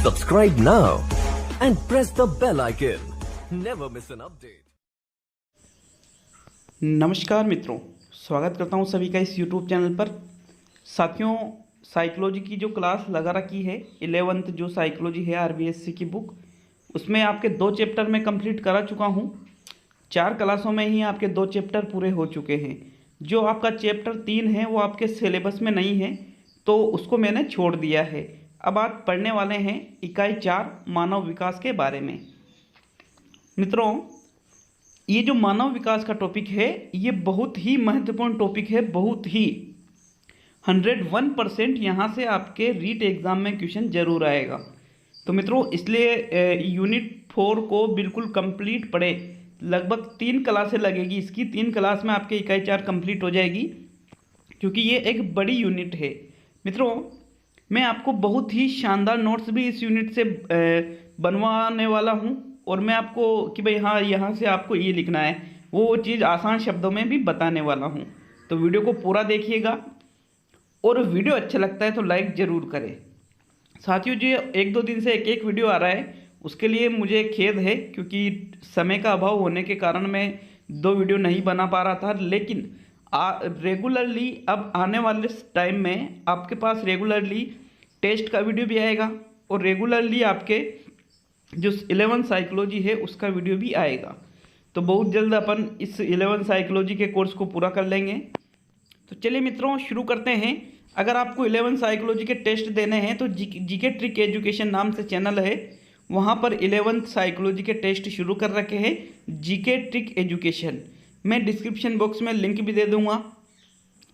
Subscribe now and press the bell icon. Never miss an update. नमस्कार मित्रों, स्वागत करता हूं सभी का इस YouTube चैनल पर। साथियों, साइकोलॉजी की जो क्लास लगा रखी है 11th जो साइकोलॉजी है RBSC की बुक, उसमें आपके 2 चैप्टर में कंप्लीट करा चुका हूं। 4 क्लासों में ही आपके 2 चैप्टर पूरे हो चुके हैं। जो आपका चैप्टर 3 है वो आपके सिलेबस में नहीं है, तो उसको मैंने छोड़ दिया है। अब आप पढ़ने वाले हैं इकाई 4 मानव विकास के बारे में। मित्रों, ये जो मानव विकास का टॉपिक है ये बहुत ही महत्वपूर्ण टॉपिक है, बहुत ही 101% यहाँ से आपके रीट एग्ज़ाम में क्वेश्चन जरूर आएगा। तो मित्रों, इसलिए यूनिट 4 को बिल्कुल कंप्लीट पढ़े। लगभग 3 क्लासें लगेगी इसकी, 3 क्लास में आपके इकाई 4 कंप्लीट हो जाएगी, क्योंकि ये एक बड़ी यूनिट है। मित्रों, मैं आपको बहुत ही शानदार नोट्स भी इस यूनिट से बनवाने वाला हूँ, और मैं आपको कि भाई हाँ यहाँ से आपको ये लिखना है, वो चीज़ आसान शब्दों में भी बताने वाला हूँ। तो वीडियो को पूरा देखिएगा, और वीडियो अच्छा लगता है तो लाइक ज़रूर करें। साथियों, जो 1-2 दिन से एक वीडियो आ रहा है उसके लिए मुझे खेद है, क्योंकि समय का अभाव होने के कारण मैं 2 वीडियो नहीं बना पा रहा था। लेकिन रेगुलरली अब आने वाले टाइम में आपके पास रेगुलरली टेस्ट का वीडियो भी आएगा, और रेगुलरली आपके जो 11 साइकोलॉजी है उसका वीडियो भी आएगा। तो बहुत जल्द अपन इस 11 साइकोलॉजी के कोर्स को पूरा कर लेंगे। तो चलिए मित्रों, शुरू करते हैं। अगर आपको 11 साइकोलॉजी के टेस्ट देने हैं तो जीके ट्रिक एजुकेशन नाम से चैनल है, वहाँ पर 11 साइकोलॉजी के टेस्ट शुरू कर रखे हैं, जीके ट्रिक एजुकेशन। मैं डिस्क्रिप्शन बॉक्स में लिंक भी दे दूँगा,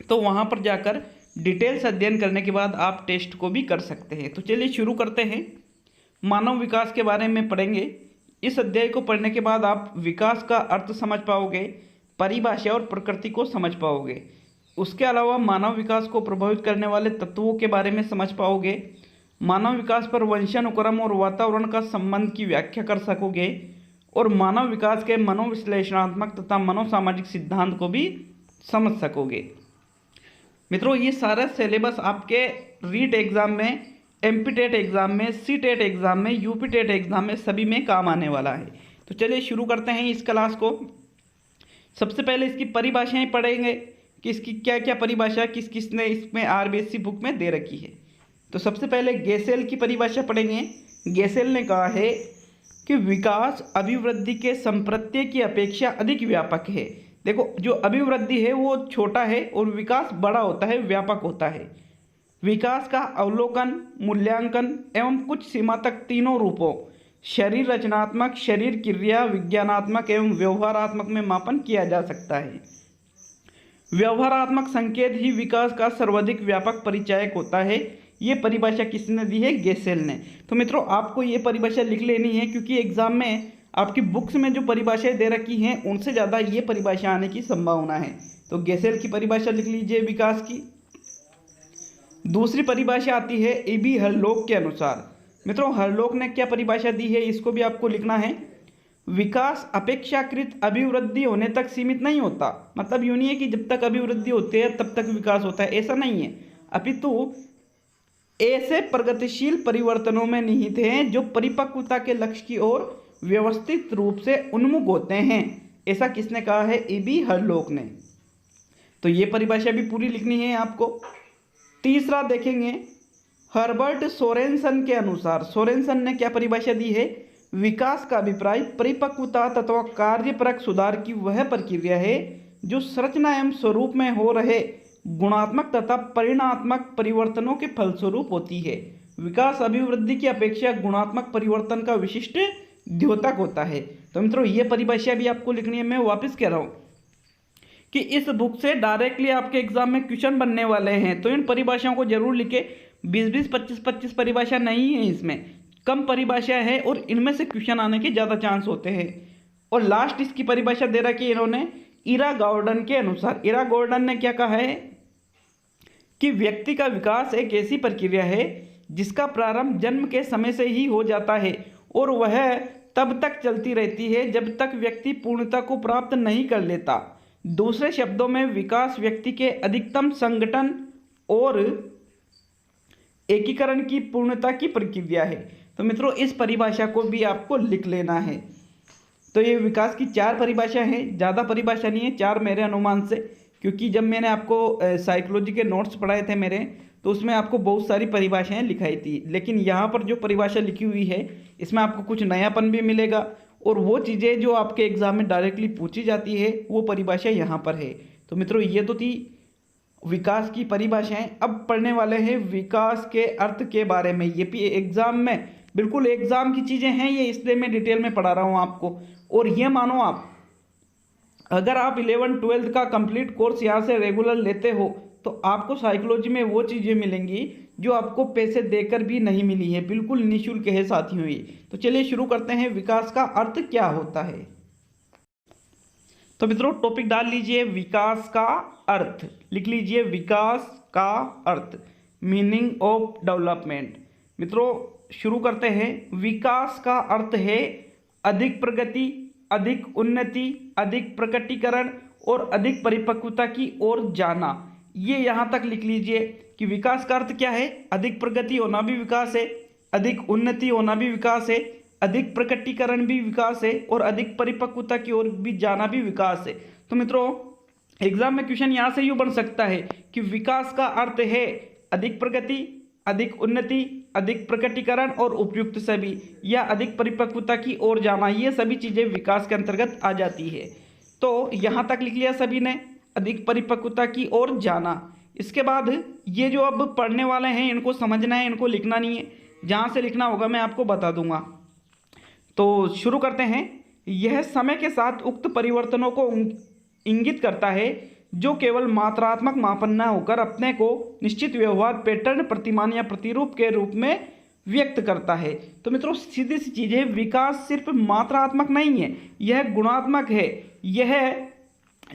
तो वहाँ पर जाकर डिटेल्स अध्ययन करने के बाद आप टेस्ट को भी कर सकते हैं। तो चलिए शुरू करते हैं। मानव विकास के बारे में पढ़ेंगे। इस अध्याय को पढ़ने के बाद आप विकास का अर्थ समझ पाओगे, परिभाषा और प्रकृति को समझ पाओगे। उसके अलावा मानव विकास को प्रभावित करने वाले तत्वों के बारे में समझ पाओगे। मानव विकास पर वंशानुक्रम और वातावरण का संबंध की व्याख्या कर सकोगे, और मानव विकास के मनोविश्लेषणात्मक तथा मनोसामाजिक सिद्धांत को भी समझ सकोगे। मित्रों, ये सारा सिलेबस आपके रीट एग्ज़ाम में, MP टेट एग्ज़ाम में, C टेट एग्ज़ाम में, UP टेट एग्ज़ाम में सभी में काम आने वाला है। तो चलिए शुरू करते हैं इस क्लास को। सबसे पहले इसकी परिभाषाएं पढ़ेंगे कि इसकी क्या क्या परिभाषा किस किस ने इसमें RBSC बुक में दे रखी है। तो सबसे पहले गेसेल की परिभाषा पढ़ेंगे। गेसेल ने कहा है कि विकास अभिवृद्धि के संप्रत्यय की अपेक्षा अधिक व्यापक है। देखो, जो अभिवृद्धि है वो छोटा है और विकास बड़ा होता है, व्यापक होता है। विकास का अवलोकन, मूल्यांकन एवं कुछ सीमा तक तीनों रूपों शरीर रचनात्मक, शरीर क्रिया, विज्ञानात्मक एवं व्यवहारात्मक में मापन किया जा सकता है। व्यवहारात्मक संकेत ही विकास का सर्वाधिक व्यापक परिचायक होता है। ये परिभाषा किसने दी है? गेसेल ने। तो मित्रों, आपको ये परिभाषा लिख लेनी है, क्योंकि एग्जाम में आपकी बुक्स में जो परिभाषाएं दे रखी हैं उनसे ज़्यादा ये परिभाषा आने की संभावना है। तो गेसेल की परिभाषा लिख लीजिए विकास की। दूसरी परिभाषा आती है AB हरलोक के अनुसार। मित्रों, हरलोक ने क्या परिभाषा दी है इसको भी आपको लिखना है। विकास अपेक्षाकृत अभिवृद्धि होने तक सीमित नहीं होता। मतलब यूँ नहीं है कि जब तक अभिवृद्धि होती है तब तक विकास होता है, ऐसा नहीं है। अपितु ऐसे प्रगतिशील परिवर्तनों में निहित हैं जो परिपक्वता के लक्ष्य की ओर व्यवस्थित रूप से उन्मुख होते हैं। ऐसा किसने कहा है? AB हरलोक ने। तो ये परिभाषा भी पूरी लिखनी है आपको। तीसरा देखेंगे हर्बर्ट सोरेनसन के अनुसार। सोरेनसन ने क्या परिभाषा दी है? विकास का अभिप्राय परिपक्वता तथा कार्यपरक सुधार की वह प्रक्रिया है जो संरचना एवं स्वरूप में हो रहे गुणात्मक तथा परिणात्मक परिवर्तनों के फलस्वरूप होती है। विकास अभिवृद्धि की अपेक्षा गुणात्मक परिवर्तन का विशिष्ट द्योतक होता है। तो मित्रों, ये परिभाषा भी आपको लिखनी है। मैं वापस कह रहा हूँ कि इस बुक से डायरेक्टली आपके एग्जाम में क्वेश्चन बनने वाले हैं, तो इन परिभाषाओं को जरूर लिखे। 20-20, 25-25 परिभाषा नहीं है, इसमें कम परिभाषा है और इनमें से क्वेश्चन आने के ज़्यादा चांस होते हैं। और लास्ट इसकी परिभाषा दे रखी है इन्होंने इरा गॉर्डन के अनुसार। इरा गॉर्डन ने क्या कहा है कि व्यक्ति का विकास एक ऐसी प्रक्रिया है जिसका प्रारंभ जन्म के समय से ही हो जाता है और वह तब तक चलती रहती है जब तक व्यक्ति पूर्णता को प्राप्त नहीं कर लेता। दूसरे शब्दों में विकास व्यक्ति के अधिकतम संगठन और एकीकरण की पूर्णता की प्रक्रिया है। तो मित्रों इस परिभाषा को भी आपको लिख लेना है। तो ये विकास की 4 परिभाषा हैं, ज़्यादा परिभाषा नहीं है, 4 मेरे अनुमान से, क्योंकि जब मैंने आपको साइकोलॉजी के नोट्स पढ़ाए थे मेरे, तो उसमें आपको बहुत सारी परिभाषाएं लिखाई थी, लेकिन यहाँ पर जो परिभाषा लिखी हुई है इसमें आपको कुछ नयापन भी मिलेगा, और वो चीज़ें जो आपके एग्जाम में डायरेक्टली पूछी जाती है वो परिभाषा यहाँ पर है। तो मित्रों ये तो थी विकास की परिभाषाएं। अब पढ़ने वाले हैं विकास के अर्थ के बारे में। ये भी एग्जाम में बिल्कुल एग्जाम की चीज़ें हैं ये, इसलिए मैं डिटेल में पढ़ा रहा हूँ आपको। और ये मानो आप अगर आप 11-12 का कंप्लीट कोर्स यहाँ से रेगुलर लेते हो तो आपको साइकोलॉजी में वो चीज़ें मिलेंगी जो आपको पैसे देकर भी नहीं मिली है, बिल्कुल निःशुल्क है साथियों ये। तो चलिए शुरू करते हैं, विकास का अर्थ क्या होता है। तो मित्रों टॉपिक डाल लीजिए विकास का अर्थ, लिख लीजिए विकास का अर्थ, मीनिंग ऑफ डेवलपमेंट। मित्रों शुरू करते हैं। विकास का अर्थ है अधिक प्रगति, अधिक उन्नति, अधिक प्रकटीकरण और अधिक परिपक्वता की ओर जाना। ये यहाँ तक लिख लीजिए कि विकास का अर्थ क्या है। अधिक प्रगति होना भी विकास है, अधिक उन्नति होना भी विकास है, अधिक प्रकटीकरण भी विकास है और अधिक परिपक्वता की ओर भी जाना भी विकास है। तो मित्रों एग्जाम में क्वेश्चन यहाँ से यूँ बन सकता है कि विकास का अर्थ है अधिक प्रगति, अधिक उन्नति, अधिक प्रकटीकरण और उपयुक्त सभी, या अधिक परिपक्वता की ओर जाना। ये सभी चीज़ें विकास के अंतर्गत आ जाती है। तो यहाँ तक लिख लिया सभी ने, अधिक परिपक्वता की ओर जाना। इसके बाद ये जो अब पढ़ने वाले हैं इनको समझना है, इनको लिखना नहीं है, जहाँ से लिखना होगा मैं आपको बता दूंगा। तो शुरू करते हैं। यह समय के साथ उक्त परिवर्तनों को इंगित करता है जो केवल मात्रात्मक मापन न होकर अपने को निश्चित व्यवहार पैटर्न, प्रतिमान या प्रतिरूप के रूप में व्यक्त करता है। तो मित्रों सीधी सी चीज़ है, विकास सिर्फ मात्रात्मक नहीं है, यह गुणात्मक है। यह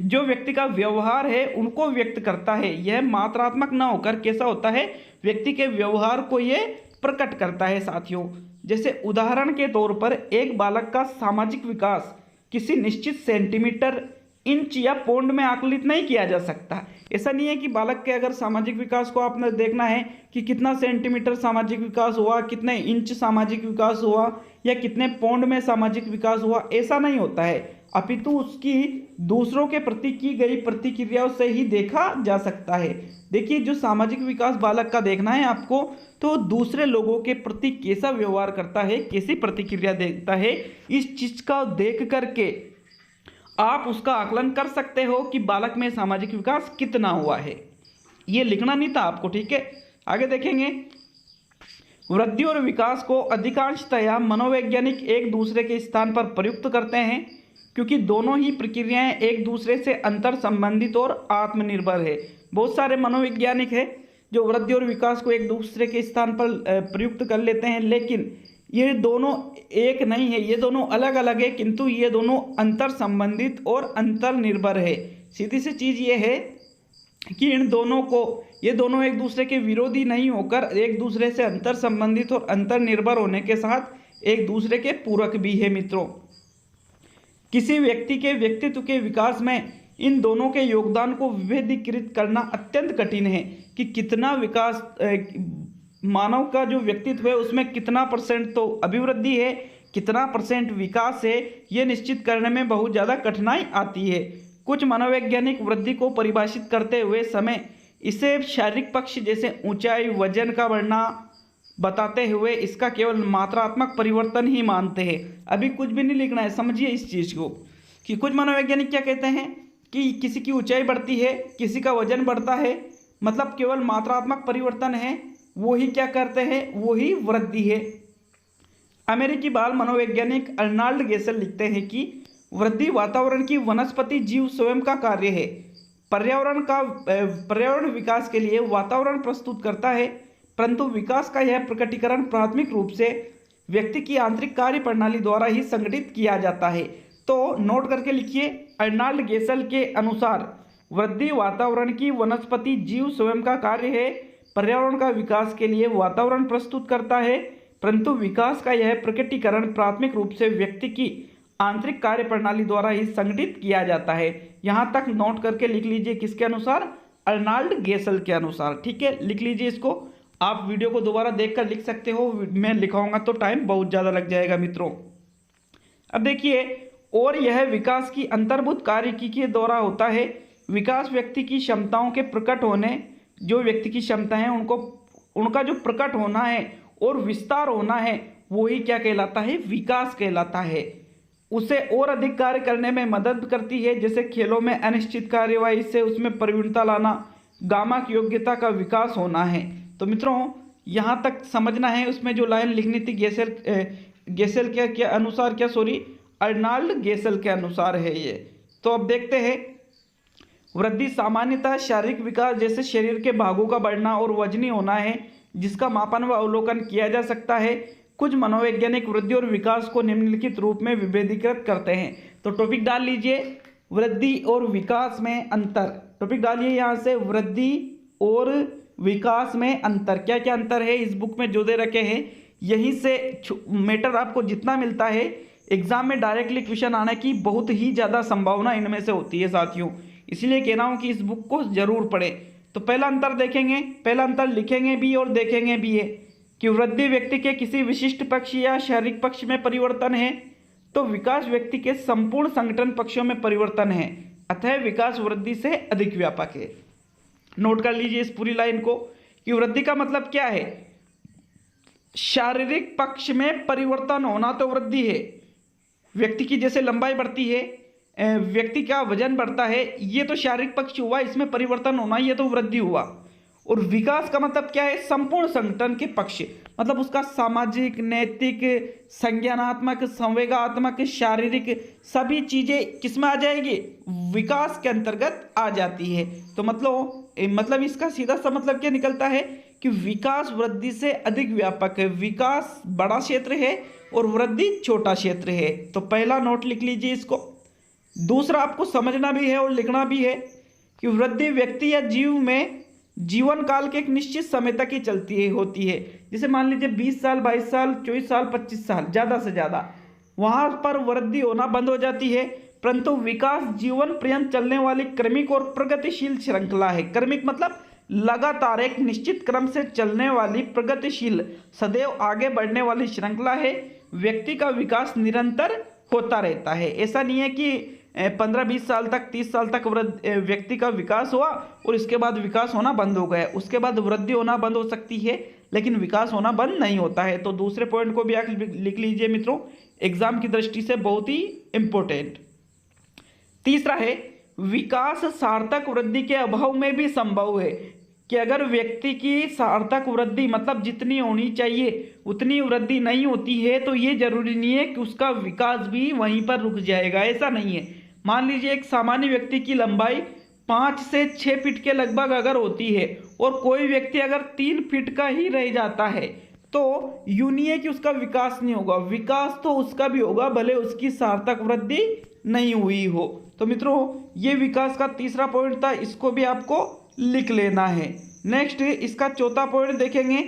जो व्यक्ति का व्यवहार है उनको व्यक्त करता है। यह मात्रात्मक ना होकर कैसा होता है, व्यक्ति के व्यवहार को यह प्रकट करता है साथियों। जैसे उदाहरण के तौर पर एक बालक का सामाजिक विकास किसी निश्चित सेंटीमीटर, इंच या पौंड में आकलित नहीं किया जा सकता। ऐसा नहीं है कि बालक के अगर सामाजिक विकास को आपने देखना है कि कितना सेंटीमीटर सामाजिक विकास हुआ, कितने इंच सामाजिक विकास हुआ या कितने पौंड में सामाजिक विकास हुआ, ऐसा नहीं होता है, अपितु उसकी दूसरों के प्रति की गई प्रतिक्रियाओं से ही देखा जा सकता है। देखिए जो सामाजिक विकास बालक का देखना है आपको, तो दूसरे लोगों के प्रति कैसा व्यवहार करता है, कैसी प्रतिक्रिया देता है, इस चीज का देख करके आप उसका आकलन कर सकते हो कि बालक में सामाजिक विकास कितना हुआ है। ये लिखना नहीं था आपको, ठीक है। आगे देखेंगे। वृद्धि और विकास को अधिकांशतया मनोवैज्ञानिक एक दूसरे के स्थान पर प्रयुक्त करते हैं, क्योंकि दोनों ही प्रक्रियाएं एक दूसरे से अंतर संबंधित और आत्मनिर्भर है। बहुत सारे मनोवैज्ञानिक है जो वृद्धि और विकास को एक दूसरे के स्थान पर प्रयुक्त कर लेते हैं, लेकिन ये दोनों एक नहीं है, ये दोनों अलग अलग है, किंतु ये दोनों अंतर संबंधित और अंतर निर्भर है। सीधी सी चीज़ ये है कि इन दोनों को, ये दोनों एक दूसरे के विरोधी नहीं होकर एक दूसरे से अंतर संबंधित और अंतर निर्भर होने के साथ एक दूसरे के पूरक भी है। मित्रों किसी व्यक्ति के व्यक्तित्व के विकास में इन दोनों के योगदान को विभेदीकृत करना अत्यंत कठिन है कि कितना विकास मानव का जो व्यक्तित्व है उसमें कितना % तो अभिवृद्धि है, कितना % विकास है, ये निश्चित करने में बहुत ज़्यादा कठिनाई आती है। कुछ मनोवैज्ञानिक वृद्धि को परिभाषित करते हुए समय इसे शारीरिक पक्ष जैसे ऊंचाई, वजन का बढ़ना बताते हुए इसका केवल मात्रात्मक परिवर्तन ही मानते हैं। अभी कुछ भी नहीं लिखना है, समझिए इस चीज़ को कि कुछ मनोवैज्ञानिक क्या कहते हैं कि किसी की ऊंचाई बढ़ती है, किसी का वजन बढ़ता है, मतलब केवल मात्रात्मक परिवर्तन है, वो ही क्या करते हैं, वो ही वृद्धि है। अमेरिकी बाल मनोवैज्ञानिक अर्नाल्ड गेसल लिखते हैं कि वृद्धि वातावरण की वनस्पति जीव स्वयं का कार्य है। पर्यावरण विकास के लिए वातावरण प्रस्तुत करता है, परंतु विकास का यह प्रकटीकरण प्राथमिक रूप से व्यक्ति की आंतरिक कार्य प्रणाली द्वारा ही संगठित किया जाता है। तो नोट करके लिखिए, अर्नाल्ड गेसल के अनुसार वृद्धि वातावरण की वनस्पति जीव स्वयं का कार्य है, पर्यावरण का विकास के लिए वातावरण प्रस्तुत करता है, परंतु विकास का यह प्रकटीकरण प्राथमिक रूप से व्यक्ति की आंतरिक कार्य प्रणाली द्वारा ही संगठित किया जाता है। यहाँ तक नोट करके लिख लीजिए, किसके अनुसार, अर्नाल्ड गेसल के अनुसार। ठीक है, लिख लीजिए इसको। आप वीडियो को दोबारा देखकर लिख सकते हो, मैं लिखाऊंगा तो टाइम बहुत ज़्यादा लग जाएगा मित्रों। अब देखिए, और यह विकास की अंतर्भूत कार्यकी के द्वारा होता है। विकास व्यक्ति की क्षमताओं के प्रकट होने, जो व्यक्ति की क्षमता है उनको उनका जो प्रकट होना है और विस्तार होना है, वही क्या कहलाता है, विकास कहलाता है। उसे और अधिक कार्य करने में मदद करती है, जैसे खेलों में अनिश्चित कार्यवाही से उसमें प्रवीणता लाना, गामा की योग्यता का विकास होना है। तो मित्रों यहाँ तक समझना है। उसमें जो लाइन लिखनी थी गेसेल के अनुसार, क्या सॉरी, अर्नाल्ड गेसेल के अनुसार है ये। तो अब देखते हैं, वृद्धि सामान्यतः शारीरिक विकास जैसे शरीर के भागों का बढ़ना और वजनी होना है, जिसका मापन व अवलोकन किया जा सकता है। कुछ मनोवैज्ञानिक वृद्धि और विकास को निम्नलिखित रूप में विभेदीकृत करते हैं। तो टॉपिक डाल लीजिए, वृद्धि और विकास में अंतर। टॉपिक डालिए यहाँ से, वृद्धि और विकास में अंतर। क्या क्या अंतर है इस बुक में जो दे रखे हैं, यहीं से मैटर आपको जितना मिलता है एग्जाम में डायरेक्टली क्वेश्चन आने की बहुत ही ज़्यादा संभावना इनमें से होती है साथियों। इसलिए कह रहा हूँ कि इस बुक को जरूर पढ़ें। तो पहला अंतर देखेंगे, पहला अंतर लिखेंगे भी और देखेंगे भी है कि वृद्धि व्यक्ति के किसी विशिष्ट पक्ष या शारीरिक पक्ष में परिवर्तन है, तो विकास व्यक्ति के संपूर्ण संगठन पक्षों में परिवर्तन है। अतः विकास वृद्धि से अधिक व्यापक है। नोट कर लीजिए इस पूरी लाइन को कि वृद्धि का मतलब क्या है, शारीरिक पक्ष में परिवर्तन होना तो वृद्धि है। व्यक्ति की जैसे लंबाई बढ़ती है, व्यक्ति का वजन बढ़ता है, ये तो शारीरिक पक्ष हुआ, इसमें परिवर्तन होना ये तो वृद्धि हुआ। और विकास का मतलब क्या है, संपूर्ण संगठन के पक्ष, मतलब उसका सामाजिक, नैतिक, संज्ञानात्मक, संवेगात्मक, शारीरिक सभी चीजें किसमें आ जाएगी, विकास के अंतर्गत आ जाती है। तो मतलब इसका सीधा सा मतलब क्या निकलता है कि विकास वृद्धि से अधिक व्यापक है। विकास बड़ा क्षेत्र है और वृद्धि छोटा क्षेत्र है। तो पहला नोट लिख लीजिए इसको। दूसरा आपको समझना भी है और लिखना भी है कि वृद्धि व्यक्ति या जीव में जीवन काल के एक निश्चित समय तक ही चलती होती है। जैसे मान लीजिए 20 साल, 22 साल, 24 साल, 25 साल, ज़्यादा से ज़्यादा वहाँ पर वृद्धि होना बंद हो जाती है। परंतु विकास जीवन पर्यंत चलने वाली क्रमिक और प्रगतिशील श्रृंखला है। क्रमिक मतलब लगातार एक निश्चित क्रम से चलने वाली, प्रगतिशील, सदैव आगे बढ़ने वाली श्रृंखला है। व्यक्ति का विकास निरंतर होता रहता है। ऐसा नहीं है कि 15-20 साल तक, 30 साल तक व्यक्ति का विकास हुआ और इसके बाद विकास होना बंद हो गया। उसके बाद वृद्धि होना बंद हो सकती है, लेकिन विकास होना बंद नहीं होता है। तो दूसरे पॉइंट को भी आप लिख लीजिए मित्रों, एग्जाम की दृष्टि से बहुत ही इंपॉर्टेंट। तीसरा है, विकास सार्थक वृद्धि के अभाव में भी संभव है। कि अगर व्यक्ति की सार्थक वृद्धि मतलब जितनी होनी चाहिए उतनी वृद्धि नहीं होती है, तो ये जरूरी नहीं है कि उसका विकास भी वहीं पर रुक जाएगा। ऐसा नहीं है। मान लीजिए एक सामान्य व्यक्ति की लंबाई 5 से 6 फीट के लगभग अगर होती है और कोई व्यक्ति अगर 3 फीट का ही रह जाता है, तो यूं नहीं है कि उसका विकास नहीं होगा। विकास तो उसका भी होगा, भले उसकी सार्थक वृद्धि नहीं हुई हो। तो मित्रों ये विकास का तीसरा पॉइंट था, इसको भी आपको लिख लेना है। नेक्स्ट इसका चौथा पॉइंट देखेंगे,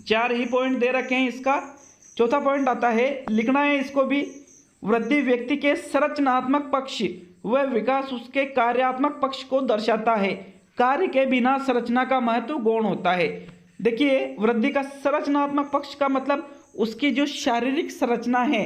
4 ही पॉइंट दे रखे हैं। इसका चौथा पॉइंट आता है, लिखना है इसको भी, वृद्धि व्यक्ति के संरचनात्मक पक्ष व विकास उसके कार्यात्मक पक्ष को दर्शाता है। कार्य के बिना संरचना का महत्व गौण होता है। देखिए वृद्धि का संरचनात्मक पक्ष का मतलब उसकी जो शारीरिक संरचना है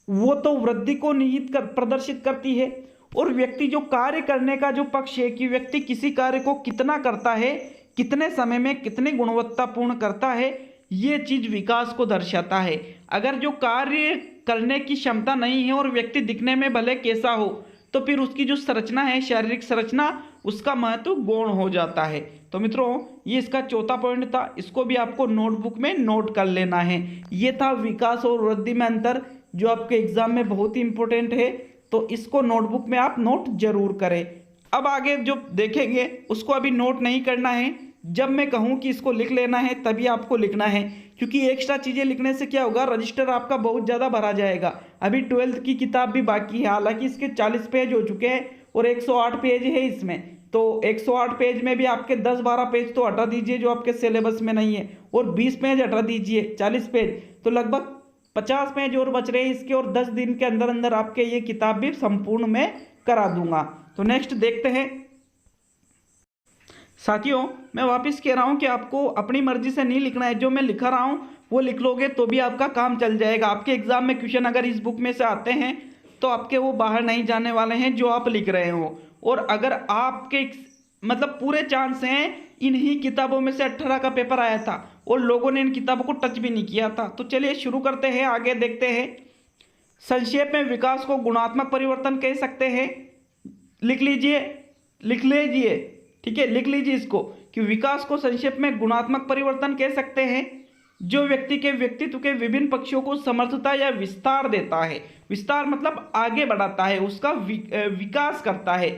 वो तो वृद्धि को निहित प्रदर्शित करती है, और व्यक्ति जो कार्य करने का जो पक्ष है कि व्यक्ति किसी कार्य को कितना करता है, कितने समय में कितनी गुणवत्तापूर्ण करता है, ये चीज विकास को दर्शाता है। अगर जो कार्य करने की क्षमता नहीं है और व्यक्ति दिखने में भले कैसा हो, तो फिर उसकी जो संरचना है, शारीरिक संरचना, उसका महत्व गौण हो जाता है। तो मित्रों ये इसका चौथा पॉइंट था, इसको भी आपको नोटबुक में नोट कर लेना है। ये था विकास और वृद्धि में अंतर, जो आपके एग्जाम में बहुत ही इंपॉर्टेंट है। तो इसको नोटबुक में आप नोट जरूर करें। अब आगे जो देखेंगे उसको अभी नोट नहीं करना है, जब मैं कहूँ कि इसको लिख लेना है तभी आपको लिखना है, क्योंकि एक्स्ट्रा चीज़ें लिखने से क्या होगा, रजिस्टर आपका बहुत ज़्यादा भरा जाएगा। अभी 12th की किताब भी बाकी है, हालांकि इसके 40 पेज हो चुके हैं और 108 पेज है इसमें। तो 108 पेज में भी आपके 10-12 पेज तो हटा दीजिए जो आपके सिलेबस में नहीं है, और 20 पेज हटा दीजिए, 40 पेज, तो लगभग 50 पेज और बच रहे हैं इसके, और 10 दिन के अंदर अंदर आपके ये किताब भी संपूर्ण में करा दूंगा। तो नेक्स्ट देखते हैं, साथियों, मैं वापस कह रहा हूँ कि आपको अपनी मर्जी से नहीं लिखना है, जो मैं लिखा रहा हूँ वो लिख लोगे तो भी आपका काम चल जाएगा। आपके एग्जाम में क्वेश्चन अगर इस बुक में से आते हैं तो आपके वो बाहर नहीं जाने वाले हैं जो आप लिख रहे हो। और अगर आपके मतलब पूरे चांस हैं, इन्हीं किताबों में से 18 का पेपर आया था और लोगों ने इन किताबों को टच भी नहीं किया था। तो चलिए शुरू करते हैं, आगे देखते हैं। संक्षेप में विकास को गुणात्मक परिवर्तन कह सकते हैं। लिख लीजिए, लिख लीजिए, ठीक है, लिख लीजिए इसको कि विकास को संक्षेप में गुणात्मक परिवर्तन कह सकते हैं जो व्यक्ति के व्यक्तित्व के विभिन्न पक्षों को समर्थता या विस्तार देता है। विस्तार मतलब आगे बढ़ाता है, उसका विकास करता है।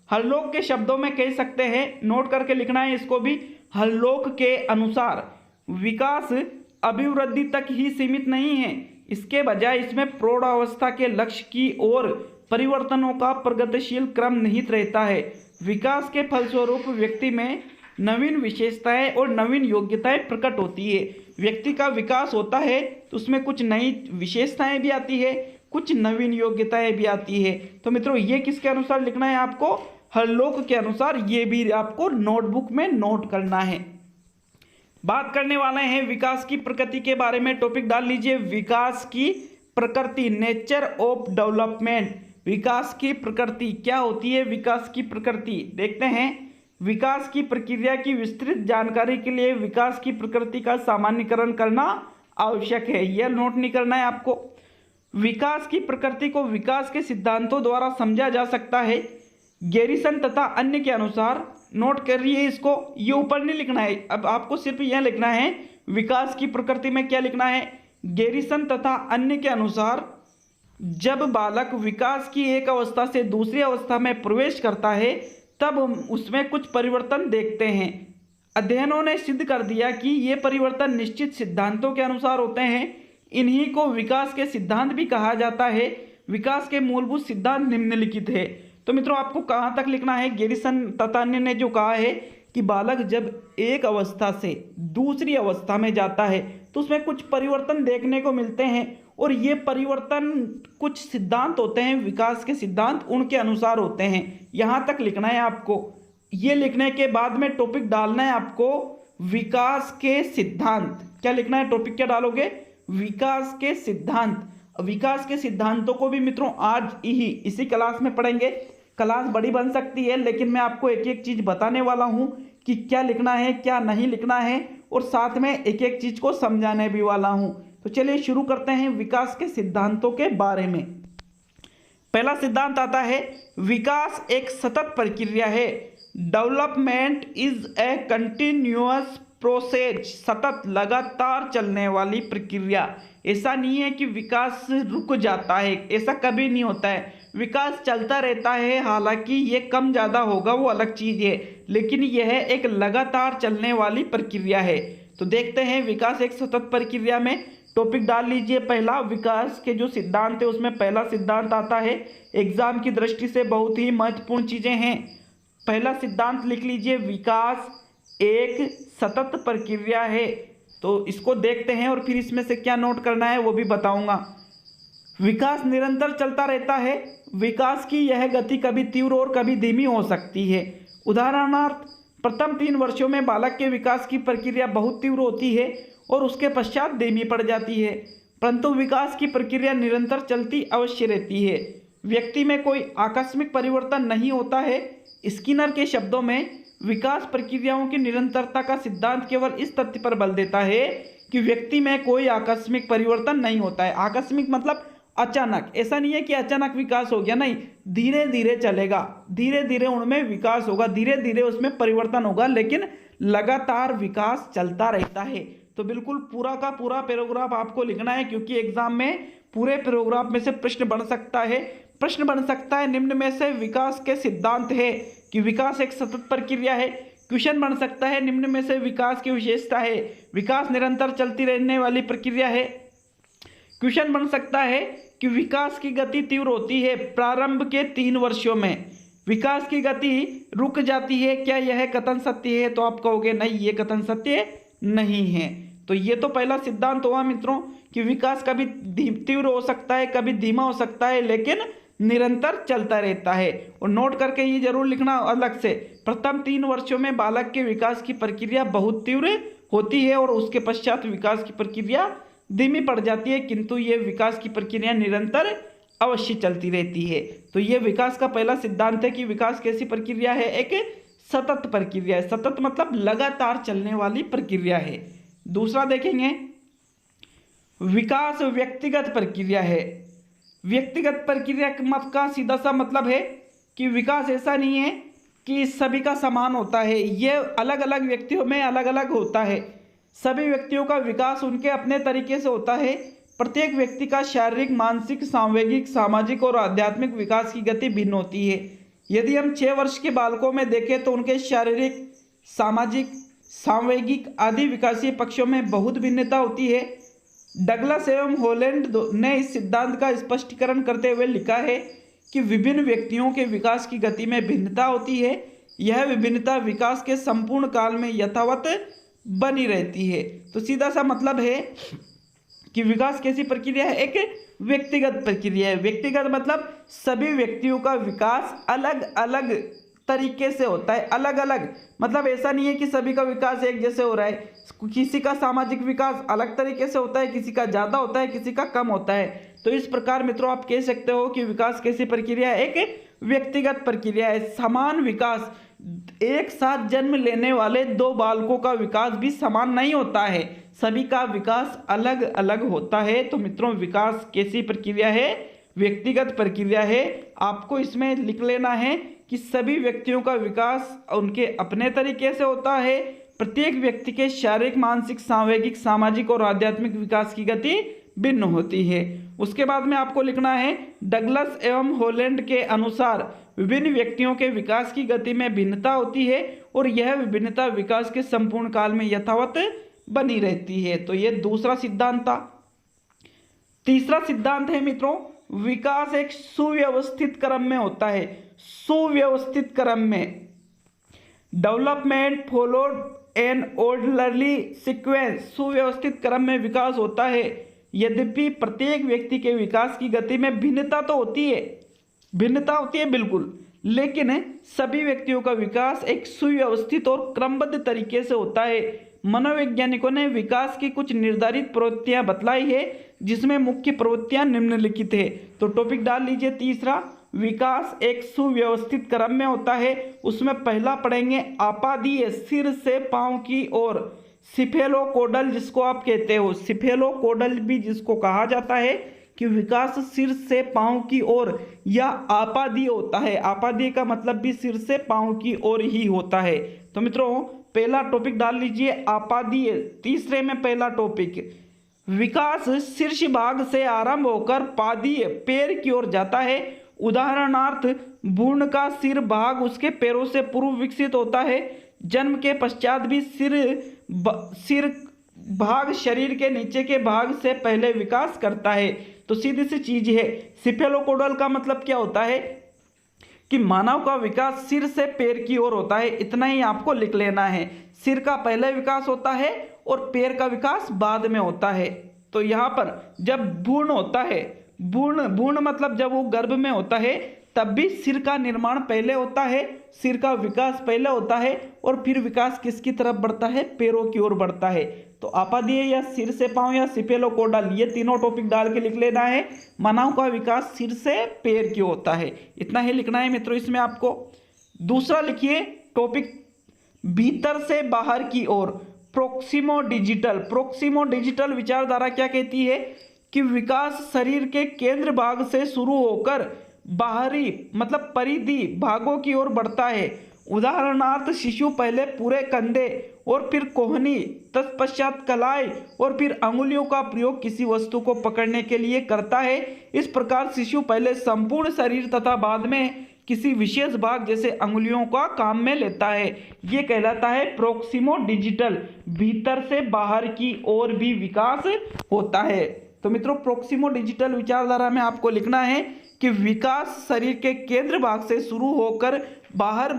हरलोक के शब्दों में कह सकते हैं, नोट करके लिखना है इसको भी, हरलोक के अनुसार विकास अभिवृद्धि तक ही सीमित नहीं है, इसके बजाय इसमें प्रौढ़ावस्था के लक्ष्य की ओर परिवर्तनों का प्रगतिशील क्रम निहित रहता है। विकास के फलस्वरूप व्यक्ति में नवीन विशेषताएं और नवीन योग्यताएं प्रकट होती है। व्यक्ति का विकास होता है तो उसमें कुछ नई विशेषताएं भी आती है, कुछ नवीन योग्यताएं भी आती है। तो मित्रों, ये किसके अनुसार लिखना है आपको? हरलोक के अनुसार। ये भी आपको नोटबुक में नोट करना है। बात करने वाले हैं विकास की प्रकृति के बारे में। टॉपिक डाल लीजिए, विकास की प्रकृति, नेचर ऑफ डेवलपमेंट। विकास की प्रकृति क्या होती है? विकास की प्रकृति देखते हैं। विकास की प्रक्रिया की विस्तृत जानकारी के लिए विकास की प्रकृति का सामान्यीकरण करना आवश्यक है। यह नोट नहीं करना है आपको। विकास की प्रकृति को विकास के सिद्धांतों द्वारा समझा जा सकता है। गैरिसन तथा अन्य के अनुसार, नोट करिए इसको, ये ऊपर नहीं लिखना है, अब आपको सिर्फ यह लिखना है विकास की प्रकृति में क्या लिखना है। गैरिसन तथा अन्य के अनुसार जब बालक विकास की एक अवस्था से दूसरी अवस्था में प्रवेश करता है तब उसमें कुछ परिवर्तन देखते हैं। अध्ययनों ने सिद्ध कर दिया कि ये परिवर्तन निश्चित सिद्धांतों के अनुसार होते हैं। इन्हीं को विकास के सिद्धांत भी कहा जाता है। विकास के मूलभूत सिद्धांत निम्नलिखित है। तो मित्रों, आपको कहाँ तक लिखना है? गैरिसन तथा अन्य ने जो कहा है कि बालक जब एक अवस्था से दूसरी अवस्था में जाता है तो उसमें कुछ परिवर्तन देखने को मिलते हैं और ये परिवर्तन कुछ सिद्धांत होते हैं, विकास के सिद्धांत उनके अनुसार होते हैं। यहाँ तक लिखना है आपको। ये लिखने के बाद में टॉपिक डालना है आपको विकास के सिद्धांत। क्या लिखना है? टॉपिक क्या डालोगे? विकास के सिद्धांत। विकास के सिद्धांतों को भी मित्रों आज ही इसी क्लास में पढ़ेंगे। क्लास बड़ी बन सकती है लेकिन मैं आपको एक एक चीज बताने वाला हूं कि क्या लिखना है क्या नहीं लिखना है, और साथ में एक एक चीज को समझाने भी वाला हूं। तो चलिए शुरू करते हैं विकास के सिद्धांतों के बारे में। पहला सिद्धांत आता है, विकास एक सतत प्रक्रिया है। Development is A continuous process. सतत, लगातार चलने वाली प्रक्रिया। ऐसा नहीं है कि विकास रुक जाता है, ऐसा कभी नहीं होता है। विकास चलता रहता है, हालांकि ये कम ज़्यादा होगा वो अलग चीज़ है, लेकिन यह एक लगातार चलने वाली प्रक्रिया है। तो देखते हैं विकास एक सतत प्रक्रिया में। टॉपिक डाल लीजिए पहला, विकास के जो सिद्धांत है उसमें पहला सिद्धांत आता है, एग्जाम की दृष्टि से बहुत ही महत्वपूर्ण चीज़ें हैं। पहला सिद्धांत लिख लीजिए, विकास एक सतत प्रक्रिया है। तो इसको देखते हैं और फिर इसमें से क्या नोट करना है वो भी बताऊंगा। विकास निरंतर चलता रहता है। विकास की यह गति कभी तीव्र और कभी धीमी हो सकती है। उदाहरणार्थ, प्रथम 3 वर्षों में बालक के विकास की प्रक्रिया बहुत तीव्र होती है और उसके पश्चात धीमी पड़ जाती है, परंतु विकास की प्रक्रिया निरंतर चलती अवश्य रहती है। व्यक्ति में कोई आकस्मिक परिवर्तन नहीं होता है। स्किनर के शब्दों में विकास प्रक्रियाओं की निरंतरता का सिद्धांत केवल इस तथ्य पर बल देता है कि व्यक्ति में कोई आकस्मिक परिवर्तन नहीं होता है। आकस्मिक मतलब अचानक, ऐसा नहीं है कि अचानक विकास हो गया, नहीं, धीरे धीरे चलेगा, धीरे धीरे उनमें विकास होगा, धीरे धीरे उसमें परिवर्तन होगा, लेकिन लगातार विकास चलता रहता है। तो बिल्कुल पूरा का पूरा पैराग्राफ आपको लिखना है, क्योंकि एग्जाम में पूरे पैराग्राफ में से प्रश्न बन सकता है। प्रश्न बन सकता है निम्न में से विकास के सिद्धांत है कि विकास एक सतत प्रक्रिया है। क्वेश्चन बन सकता है निम्न में से विकास की विशेषता है, विकास निरंतर चलती रहने वाली प्रक्रिया है। क्वेश्चन बन सकता है कि विकास की गति तीव्र होती है। प्रारंभ के 3 वर्षों में विकास की गति रुक जाती है। क्या यह कथन सत्य है? तो आप कहोगे नहीं, ये कथन सत्य नहीं है। तो ये तो पहला सिद्धांत हुआ मित्रों कि विकास कभी तीव्र हो सकता है, कभी धीमा हो सकता है, लेकिन निरंतर चलता रहता है। और नोट करके ये जरूर लिखना अलग से, प्रथम 3 वर्षों में बालक के विकास की प्रक्रिया बहुत तीव्र होती है और उसके पश्चात विकास की प्रक्रिया धीमी पड़ जाती है, किंतु ये विकास की प्रक्रिया निरंतर अवश्य चलती रहती है। तो ये विकास का पहला सिद्धांत है कि विकास कैसी प्रक्रिया है, एक सतत प्रक्रिया है। सतत मतलब लगातार चलने वाली प्रक्रिया है। दूसरा देखेंगे, विकास व्यक्तिगत प्रक्रिया है। व्यक्तिगत प्रक्रिया का सीधा सा मतलब है कि विकास ऐसा नहीं है कि सभी का समान होता है, ये अलग अलग व्यक्तियों में अलग अलग होता है। सभी व्यक्तियों का विकास उनके अपने तरीके से होता है। प्रत्येक व्यक्ति का शारीरिक, मानसिक, सांवेगिक, सामाजिक और आध्यात्मिक विकास की गति भिन्न होती है। यदि हम 6 वर्ष के बालकों में देखें तो उनके शारीरिक, सामाजिक, सांवेगिक आदि विकासीय पक्षों में बहुत भिन्नता होती है। डगलस एवं हॉलैंड ने इस सिद्धांत का स्पष्टीकरण करते हुए लिखा है कि विभिन्न व्यक्तियों के विकास की गति में भिन्नता होती है। यह विभिन्नता विकास के संपूर्ण काल में यथावत बनी रहती है। तो सीधा सा मतलब है कि विकास कैसी प्रक्रिया है, एक व्यक्तिगत प्रक्रिया है। व्यक्तिगत मतलब सभी व्यक्तियों का विकास अलग अलग तरीके से होता है, अलग अलग मतलब ऐसा नहीं है कि सभी का विकास एक जैसे हो रहा है। किसी का सामाजिक विकास अलग तरीके से होता है, किसी का ज़्यादा होता है, किसी का कम होता है। तो इस प्रकार मित्रों आप कह सकते हो कि विकास कैसी प्रक्रिया है, एक व्यक्तिगत प्रक्रिया है। समान विकास, एक साथ जन्म लेने वाले 2 बालकों का विकास भी समान नहीं होता है, सभी का विकास अलग अलग होता है। तो मित्रों विकास कैसी प्रक्रिया है, व्यक्तिगत प्रक्रिया है। आपको इसमें लिख लेना है कि सभी व्यक्तियों का विकास उनके अपने तरीके से होता है। प्रत्येक व्यक्ति के शारीरिक, मानसिक, सांवेगिक, सामाजिक और आध्यात्मिक विकास की गति भिन्न होती है। उसके बाद में आपको लिखना है, डगलस एवं हॉलैंड के अनुसार विभिन्न व्यक्तियों के विकास की गति में भिन्नता होती है और यह विभिन्नता विकास के संपूर्ण काल में यथावत बनी रहती है। तो यह दूसरा सिद्धांत था। तीसरा सिद्धांत है मित्रों, विकास एक सुव्यवस्थित क्रम में होता है। सुव्यवस्थित क्रम में, development followed an orderly sequence, सुव्यवस्थित क्रम में विकास होता है। यद्यपि प्रत्येक व्यक्ति के विकास की गति में भिन्नता तो होती है, भिन्नता होती है बिल्कुल, लेकिन सभी व्यक्तियों का विकास एक सुव्यवस्थित और क्रमबद्ध तरीके से होता है। मनोवैज्ञानिकों ने विकास की कुछ निर्धारित प्रवृत्तियां बतलाई है, जिसमें मुख्य प्रवृत्तियां निम्नलिखित है। तो टॉपिक डाल लीजिए तीसरा, विकास एक सुव्यवस्थित क्रम में होता है। उसमें पहला पढ़ेंगे आपादीय, सिर से पांव की ओर, सिफेलोकोडल जिसको आप कहते हो, सिफेलोकोडल भी जिसको कहा जाता है कि विकास सिर से पांव की ओर या आपादीय होता है। आपादीय का मतलब भी सिर से पांव की ओर ही होता है। तो मित्रों पहला टॉपिक डाल लीजिए आपादीय। तीसरे में पहला टॉपिक, विकास शीर्ष भाग से आरंभ होकर पादीय, पैर की ओर जाता है। उदाहरणार्थ भ्रूण का सिर भाग उसके पैरों से पूर्व विकसित होता है। जन्म के पश्चात भी सिर भाग शरीर के नीचे के भाग से पहले विकास करता है। तो सीधी सी चीज है, सिफेलोकोडल का मतलब क्या होता है कि मानव का विकास सिर से पैर की ओर होता है। इतना ही आपको लिख लेना है, सिर का पहले विकास होता है और पैर का विकास बाद में होता है। तो यहाँ पर जब भ्रूण होता है, भ्रूण मतलब जब वो गर्भ में होता है तब भी सिर का निर्माण पहले होता है, सिर का विकास पहले होता है और फिर विकास किसकी तरफ बढ़ता है, पैरों की ओर बढ़ता है। तो आपादीय या सिर से पांव या सिफेलोकोडल, ये तीनों टॉपिक डाल के लिख लेना है। मानव का विकास सिर से पैर की होता है, इतना ही लिखना है मित्रों इसमें आपको। दूसरा लिखिए टॉपिक, भीतर से बाहर की ओर, प्रोक्सिमो डिजिटल। प्रोक्सिमो डिजिटल विचारधारा क्या कहती है कि विकास शरीर के केंद्र भाग से शुरू होकर बाहरी मतलब परिधि भागों की ओर बढ़ता है। उदाहरणार्थ शिशु पहले पूरे कंधे और फिर कोहनी, तत्पश्चात कलाई और फिर अंगुलियों का प्रयोग किसी वस्तु को पकड़ने के लिए करता है। इस प्रकार शिशु पहले संपूर्ण शरीर तथा बाद में किसी विशेष भाग जैसे अंगुलियों का काम में लेता है। ये कहलाता है प्रोक्सिमो डिजिटल, भीतर से बाहर की ओर भी विकास होता है। तो मित्रों प्रोक्सिमो डिजिटल विचारधारा में आपको लिखना है कि विकास शरीर के केंद्र भाग से शुरू होकर बाहर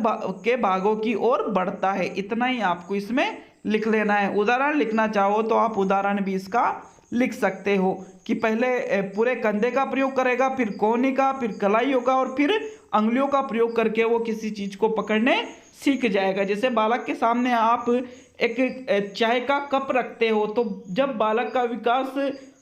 के भागों की ओर बढ़ता है। इतना ही आपको इसमें लिख लेना है। उदाहरण लिखना चाहो तो आप उदाहरण भी इसका लिख सकते हो कि पहले पूरे कंधे का प्रयोग करेगा, फिर कोहनी का, फिर कलाइयों का और फिर अंगुलियों का प्रयोग करके वो किसी चीज़ को पकड़ने सीख जाएगा। जैसे बालक के सामने आप एक चाय का कप रखते हो तो जब बालक का विकास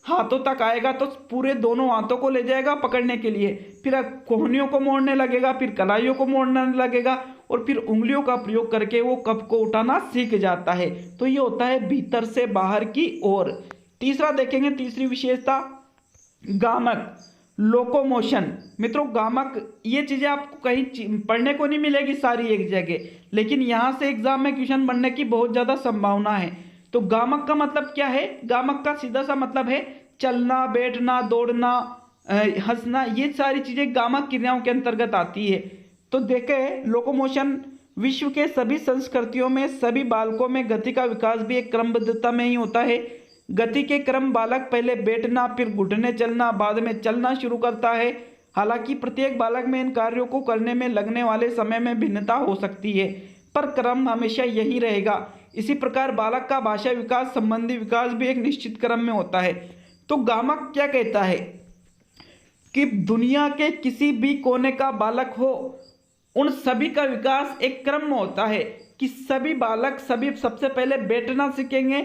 हाथों तक आएगा तो पूरे दोनों हाथों को ले जाएगा पकड़ने के लिए, फिर कोहनियों को मोड़ने लगेगा, फिर कलाइयों को मोड़ने लगेगा और फिर उंगलियों का प्रयोग करके वो कप को उठाना सीख जाता है। तो ये होता है भीतर से बाहर की ओर। तीसरा देखेंगे, तीसरी विशेषता गामक, लोकोमोशन। मित्रों गामक, ये चीज़ें आपको कहीं पढ़ने को नहीं मिलेगी सारी एक जगह, लेकिन यहाँ से एग्जाम में क्वेश्चन बनने की बहुत ज़्यादा संभावना है। तो गामक का मतलब क्या है? गामक का सीधा सा मतलब है चलना, बैठना, दौड़ना, हंसना, ये सारी चीज़ें गामक क्रियाओं के अंतर्गत आती है। तो देखें, लोकोमोशन विश्व के सभी संस्कृतियों में सभी बालकों में गति का विकास भी एक क्रमबद्धता में ही होता है। गति के क्रम बालक पहले बैठना, फिर घुटने चलना, बाद में चलना शुरू करता है। हालांकि प्रत्येक बालक में इन कार्यों को करने में लगने वाले समय में भिन्नता हो सकती है, पर क्रम हमेशा यही रहेगा। इसी प्रकार बालक का भाषा विकास संबंधी विकास भी एक निश्चित क्रम में होता है। तो गामक क्या कहता है कि दुनिया के किसी भी कोने का बालक हो, उन सभी का विकास एक क्रम में होता है कि सभी बालक सबसे पहले बैठना सीखेंगे,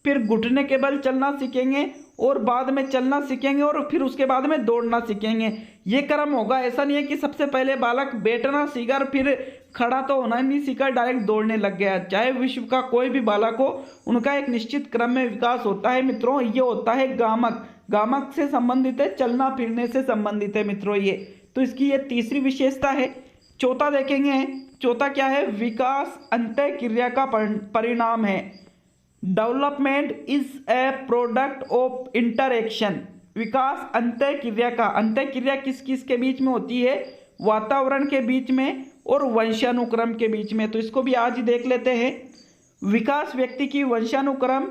फिर घुटने के बल चलना सीखेंगे और बाद में चलना सीखेंगे और फिर उसके बाद में दौड़ना सीखेंगे। ये क्रम होगा। ऐसा नहीं है कि सबसे पहले बालक बैठना सीखा और फिर खड़ा तो होना नहीं सीखा डायरेक्ट दौड़ने लग गया। चाहे विश्व का कोई भी बालक हो, उनका एक निश्चित क्रम में विकास होता है मित्रों। ये होता है गामक। गामक से संबंधित है, चलना फिरने से संबंधित है मित्रों ये। तो इसकी ये तीसरी विशेषता है। चौथा देखेंगे, चौथा क्या है? विकास अंतः क्रिया का परिणाम है। Development is a product of interaction. विकास अंतः क्रिया का, अंतः क्रिया किस किस के बीच में होती है? वातावरण के बीच में और वंशानुक्रम के बीच में। तो इसको भी आज ही देख लेते हैं। विकास व्यक्ति की वंशानुक्रम,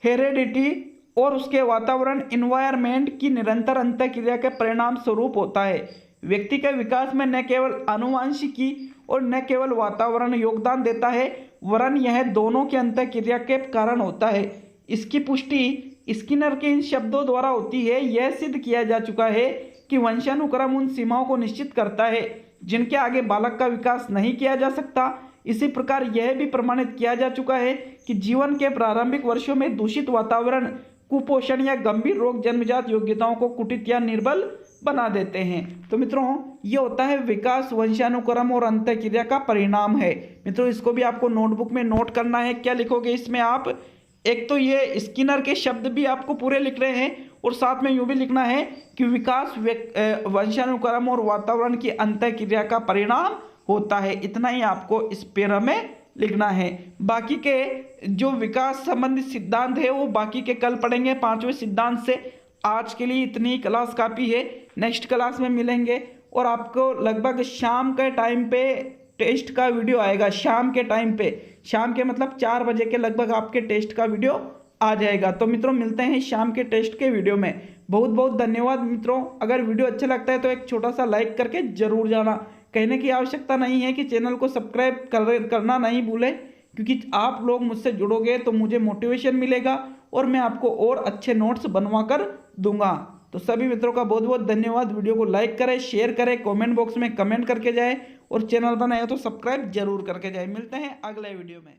हेरेडिटी और उसके वातावरण, इन्वायरमेंट की निरंतर अंतः क्रिया के परिणाम स्वरूप होता है। व्यक्ति के विकास में न केवल आनुवंशिकी और न केवल वातावरण योगदान देता है, वरन यह दोनों की अंतः क्रिया के कारण होता है। इसकी पुष्टि स्किनर के इन शब्दों द्वारा होती है। यह सिद्ध किया जा चुका है कि वंशानुक्रम उन सीमाओं को निश्चित करता है जिनके आगे बालक का विकास नहीं किया जा सकता। इसी प्रकार यह भी प्रमाणित किया जा चुका है कि जीवन के प्रारंभिक वर्षों में दूषित वातावरण, कुपोषण या गंभीर रोग जन्मजात योग्यताओं को कुटित या निर्बल बना देते हैं। तो मित्रों ये होता है विकास, वंशानुक्रम और अंतःक्रिया का परिणाम है। मित्रों इसको भी आपको नोटबुक में नोट करना है। क्या लिखोगे इसमें आप? एक तो ये स्किनर के शब्द भी आपको पूरे लिख रहे हैं और साथ में यूँ भी लिखना है कि विकास वंशानुक्रम और वातावरण की अंतःक्रिया का परिणाम होता है। इतना ही आपको इस पैरा में लिखना है। बाकी के जो विकास संबंधी सिद्धांत है वो बाकी के कल पढ़ेंगे 5वें सिद्धांत से। आज के लिए इतनी क्लास काफ़ी है। नेक्स्ट क्लास में मिलेंगे और आपको लगभग शाम के टाइम पे टेस्ट का वीडियो आएगा। शाम के टाइम पे, शाम के मतलब 4 बजे के लगभग आपके टेस्ट का वीडियो आ जाएगा। तो मित्रों मिलते हैं शाम के टेस्ट के वीडियो में। बहुत बहुत धन्यवाद मित्रों। अगर वीडियो अच्छा लगता है तो एक छोटा सा लाइक करके जरूर जाना। कहने की आवश्यकता नहीं है कि चैनल को सब्सक्राइब करना नहीं भूलें, क्योंकि आप लोग मुझसे जुड़ोगे तो मुझे मोटिवेशन मिलेगा और मैं आपको और अच्छे नोट्स बनवा कर दूंगा। तो सभी मित्रों का बहुत बहुत धन्यवाद। वीडियो को लाइक करें, शेयर करें, कमेंट बॉक्स में कमेंट करके जाएं और चैनल बनाए तो सब्सक्राइब जरूर करके जाएं। मिलते हैं अगले वीडियो में।